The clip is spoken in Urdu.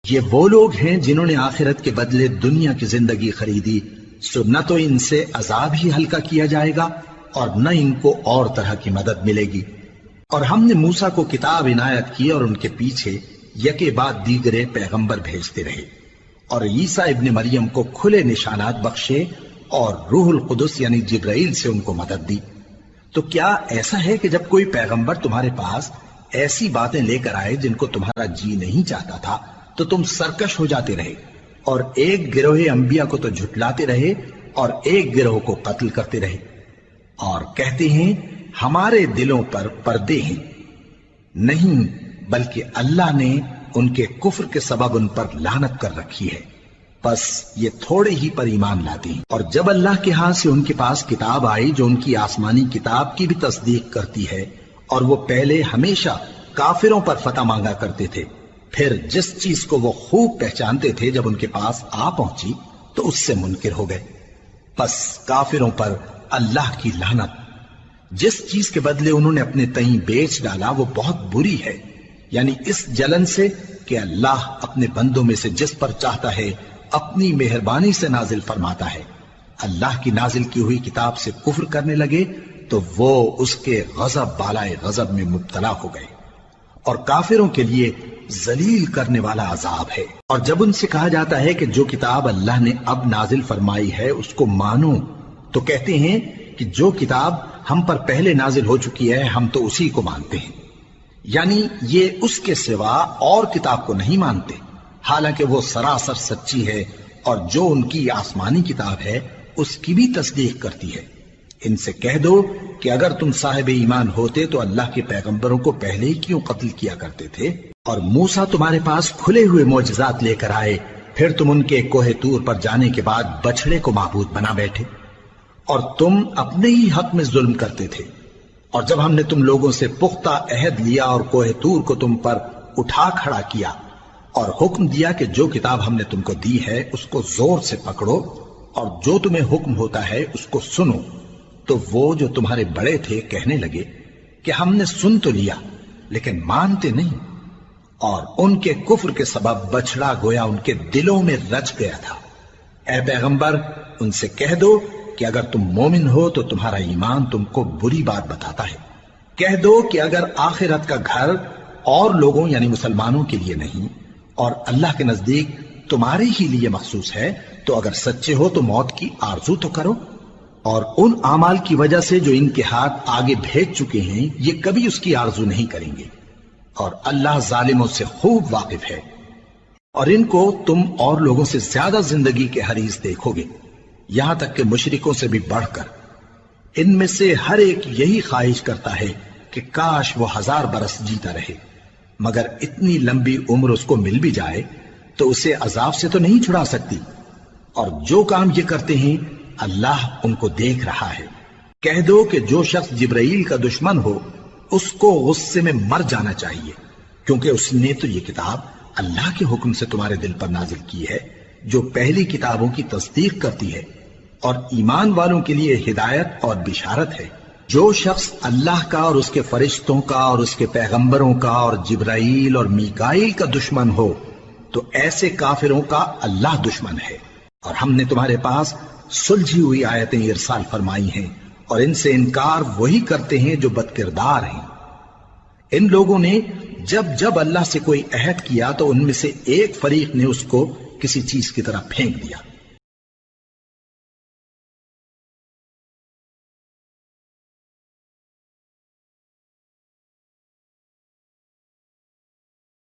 یہ وہ لوگ ہیں جنہوں نے آخرت کے بدلے دنیا کی زندگی خریدی، سو نہ تو ان سے عذاب ہی ہلکا کیا جائے گا اور نہ ان کو اور طرح کی مدد ملے گی۔ اور ہم نے موسیٰ کو کتاب عنایت کی اور ان کے پیچھے یکے بعد دیگرے پیغمبر بھیجتے رہے، اور عیسیٰ ابن مریم کو کھلے نشانات بخشے اور روح القدس یعنی جبرائیل سے ان کو مدد دی۔ تو کیا ایسا ہے کہ جب کوئی پیغمبر تمہارے پاس ایسی باتیں لے کر آئے جن کو تمہارا جی نہیں چاہتا تھا تو تم سرکش ہو جاتے رہے، اور ایک گروہ انبیاء کو تو جھٹلاتے رہے اور ایک گروہ کو قتل کرتے رہے، اور کہتے ہیں ہمارے دلوں پر پردے ہیں؟ نہیں، بلکہ اللہ نے ان کے کفر کے سبب ان پر لعنت کر رکھی ہے، بس یہ تھوڑے ہی پر ایمان لاتے ہیں۔ اور جب اللہ کے ہاں سے ان کے پاس کتاب آئی جو ان کی آسمانی کتاب کی بھی تصدیق کرتی ہے، اور وہ پہلے ہمیشہ کافروں پر فتح مانگا کرتے تھے، پھر جس چیز کو وہ خوب پہچانتے تھے جب ان کے پاس آ پہنچی تو اس سے منکر ہو گئے، بس کافروں پر اللہ کی لعنت۔ جس چیز کے بدلے انہوں نے اپنے تئیں بیچ ڈالا وہ بہت بری ہے، یعنی اس جلن سے کہ اللہ اپنے بندوں میں سے جس پر چاہتا ہے اپنی مہربانی سے نازل فرماتا ہے۔ اللہ کی نازل کی ہوئی کتاب سے کفر کرنے لگے تو وہ اس کے غضب بالائے غضب میں مبتلا ہو گئے، اور کافروں کے لیے ذلیل کرنے والا عذاب ہے۔ اور جب ان سے کہا جاتا ہے کہ جو کتاب اللہ نے اب نازل فرمائی ہے اس کو مانو، تو کہتے ہیں کہ جو کتاب ہم پر پہلے نازل ہو چکی ہے ہم تو اسی کو مانتے ہیں، یعنی یہ اس کے سوا اور کتاب کو نہیں مانتے، حالانکہ وہ سراسر سچی ہے، اور جو ان کی آسمانی کتاب ہے اس کی بھی تصدیق کرتی ہے۔ ان سے کہہ دو کہ اگر تم صاحب ایمان ہوتے تو اللہ کے پیغمبروں کو پہلے ہی کیوں قتل کیا کرتے تھے؟ اور موسیٰ تمہارے پاس کھلے ہوئے معجزات لے کر آئے، پھر تم ان کے کوہ طور پر جانے کے بعد بچڑے کو معبود بنا بیٹھے، اور تم اپنے ہی حق میں ظلم کرتے تھے۔ اور جب ہم نے تم لوگوں سے پختہ عہد لیا اور کوہ طور کو تم پر اٹھا کھڑا کیا اور حکم دیا کہ جو کتاب ہم نے تم کو دی ہے اس کو زور سے پکڑو اور جو تمہیں حکم ہوتا ہے اس کو سنو، تو وہ جو تمہارے بڑے تھے کہنے لگے کہ ہم نے سن تو لیا لیکن مانتے نہیں، اور ان کے کفر کے سبب بچڑا گویا ان کے دلوں میں رچ گیا تھا۔ اے پیغمبر ان سے کہہ دو کہ اگر تم مومن ہو تو تمہارا ایمان تم کو بری بات بتاتا ہے۔ کہہ دو کہ اگر آخرت کا گھر اور لوگوں یعنی مسلمانوں کے لیے نہیں اور اللہ کے نزدیک تمہارے ہی لیے مخصوص ہے تو اگر سچے ہو تو موت کی آرزو تو کرو، اور ان اعمال کی وجہ سے جو ان کے ہاتھ آگے بھیج چکے ہیں یہ کبھی اس کی آرزو نہیں کریں گے، اور اللہ ظالموں سے خوب واقف ہے۔ اور ان کو تم اور لوگوں سے زیادہ زندگی کے حریص دیکھو گے، یہاں تک کہ مشرکوں سے بھی بڑھ کر۔ ان میں سے ہر ایک یہی خواہش کرتا ہے کہ کاش وہ 1000 برس جیتا رہے، مگر اتنی لمبی عمر اس کو مل بھی جائے تو اسے عذاب سے تو نہیں چھڑا سکتی، اور جو کام یہ کرتے ہیں اللہ ان کو دیکھ رہا ہے۔ کہہ دو کہ جو شخص جبرائیل کا دشمن ہو اس کو غصے میں مر جانا چاہیے، کیونکہ اس نے تو یہ کتاب اللہ کے حکم سے تمہارے دل پر نازل کی ہے جو پہلی کتابوں کی تصدیق کرتی ہے، اور ایمان والوں کے لیے ہدایت اور بشارت ہے۔ جو شخص اللہ کا اور اس کے فرشتوں کا اور اس کے پیغمبروں کا اور جبرائیل اور میکائیل کا دشمن ہو تو ایسے کافروں کا اللہ دشمن ہے۔ اور ہم نے تمہارے پاس سلجھی ہوئی آیتیں ارسال فرمائی ہیں، اور ان سے انکار وہی کرتے ہیں جو بد کردار ہیں۔ ان لوگوں نے جب اللہ سے کوئی عہد کیا تو ان میں سے ایک فریق نے اس کو کسی چیز کی طرح پھینک دیا،